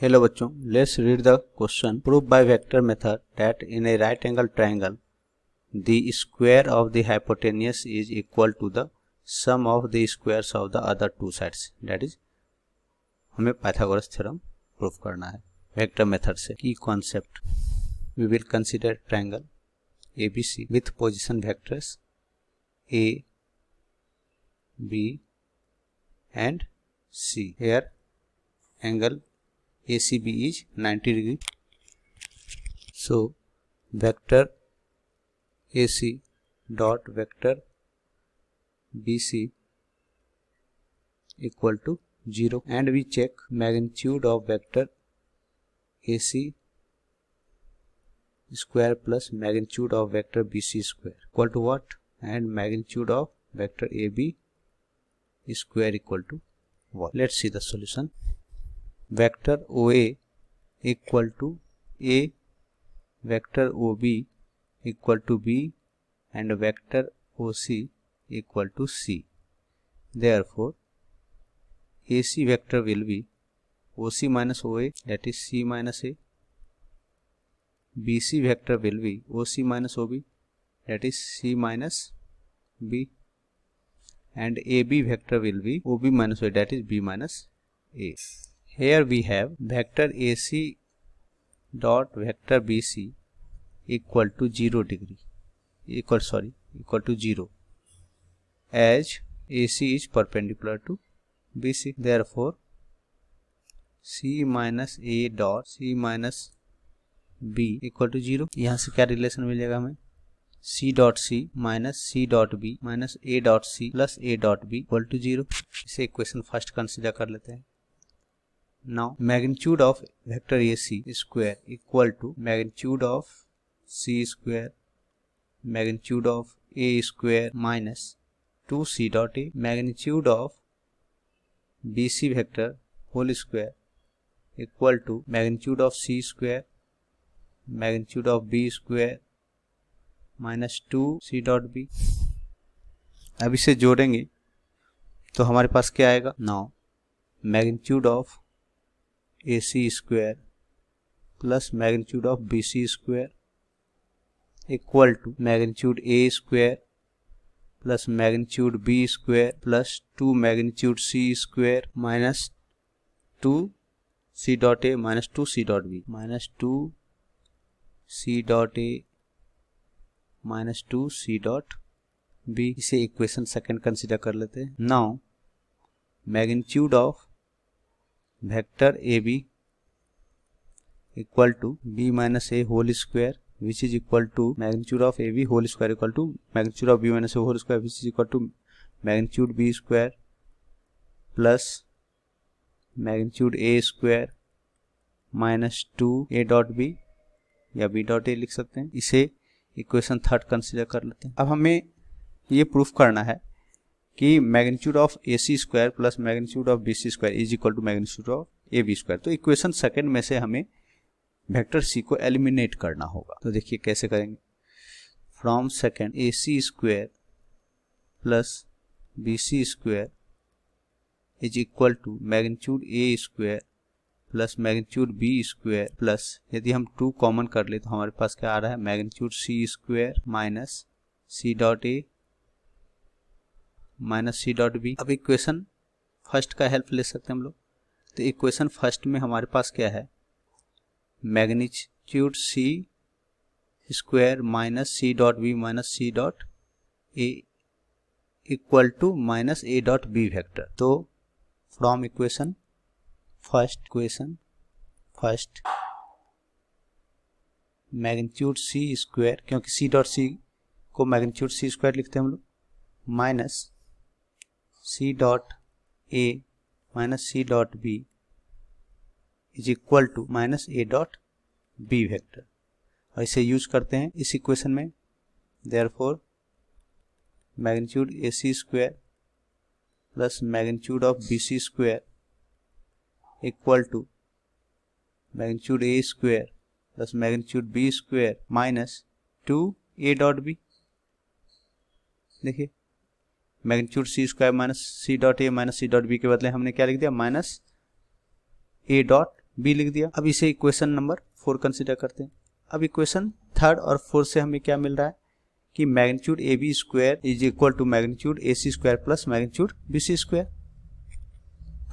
Hello बच्चों, let's read the question. Prove by vector method that in a right angle triangle the square of the hypotenuse is equal to the sum of the squares of the other two sides. That is, हमें Pythagoras theorem proof करना है vector method से. की concept, we will consider triangle ABC with position vectors A, B and C. Here angle ACB is 90 degree. So vector AC dot vector BC equal to 0, and we check magnitude of vector AC square plus magnitude of vector BC square equal to what, and magnitude of vector AB square equal to what. Let's see the solution. Vector OA equal to A, vector OB equal to B and vector OC equal to C. Therefore AC vector will be OC minus OA, that is C minus A. BC vector will be OC minus OB, that is C minus B, and AB vector will be OB minus OA, that is B minus A. Here we have vector AC dot vector BC equal to 0 degree, equal to 0, as AC is perpendicular to BC. Therefore C minus A dot C minus B equal to 0. यहाँ से क्या relation मिलेगा हमें, C dot C minus C dot B minus A dot C plus A dot B equal to 0. इसे equation first consider कर लेते हैं. Now magnitude of vector AC square equal to magnitude of C square magnitude of A square minus 2C dot A, magnitude of BC vector whole square equal to magnitude of C square magnitude of B square minus 2C dot B. अब इसे जोड़ेंगे तो हमारे पास क्या आएगा. Now magnitude of AC square plus magnitude of BC square equal to magnitude A square plus magnitude B square plus 2 magnitude C square minus 2 C dot A minus 2 C dot B minus 2 C dot A minus 2 C dot B. इसे equation second consider कर लेते हैं. Now magnitude of vector AB equal to B minus A whole square which is equal to magnitude of AB whole square equal to magnitude of B minus A whole square which is equal to magnitude B square plus magnitude A square minus 2 A dot B या B dot A लिख सकते हैं. इसे equation third consider कर लेते हैं. अब हमें ये प्रूफ करना है कि magnitude of AC square plus magnitude of BC square is equal to magnitude of AB square. तो इक्वेशन सेकंड में से हमें वेक्टर C को एलिमिनेट करना होगा. तो देखिए कैसे करेंगे. From second AC square plus BC square is equal to magnitude A square plus magnitude B square plus, यदि हम 2 कॉमन कर ले तो हमारे पास क्या आ रहा है, magnitude C square minus C dot A minus C dot B. अब इक्वेशन फर्स्ट का हेल्प ले सकते हैं हम लोग. तो इक्वेशन फर्स्ट में हमारे पास क्या है, magnitude C square minus C dot B minus C dot A equal to minus A dot B vector. तो from equation first magnitude C square, क्योंकि C डॉट C को मैग्नीट्यूड C स्क्वायर लिखते हैं हम लोग, minus C dot A minus C dot B is equal to minus A dot B vector. और इसे use करते हैं इस इक्वेशन में. Therefore magnitude AC square plus magnitude of BC square equal to magnitude A square plus magnitude B square minus 2 A dot B. देखिए magnitude C square minus C dot A minus C dot B के बदले हमने क्या लिख दिया, minus A dot B लिख दिया। अब इसे इक्वेशन नंबर 4 कंसिडर करते हैं। अब इक्वेशन 3 और 4 से हमें क्या मिल रहा है कि magnitude A B square is equal to magnitude A C square plus magnitude B C square.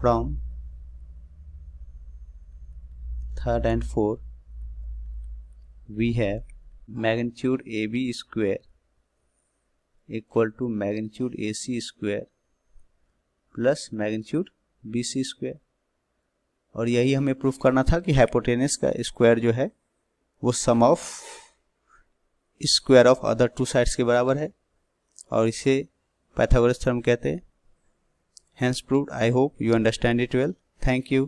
From 3rd and 4th we have magnitude AB square equal to magnitude AC square plus magnitude BC square। और यही हमें proof करना था कि hypotenuse का square जो है वो sum of square of other two sides के बराबर है, और इसे पाइथागोरस थ्योरम कहते हैं। Hence proved. I hope you understand it well. Thank you.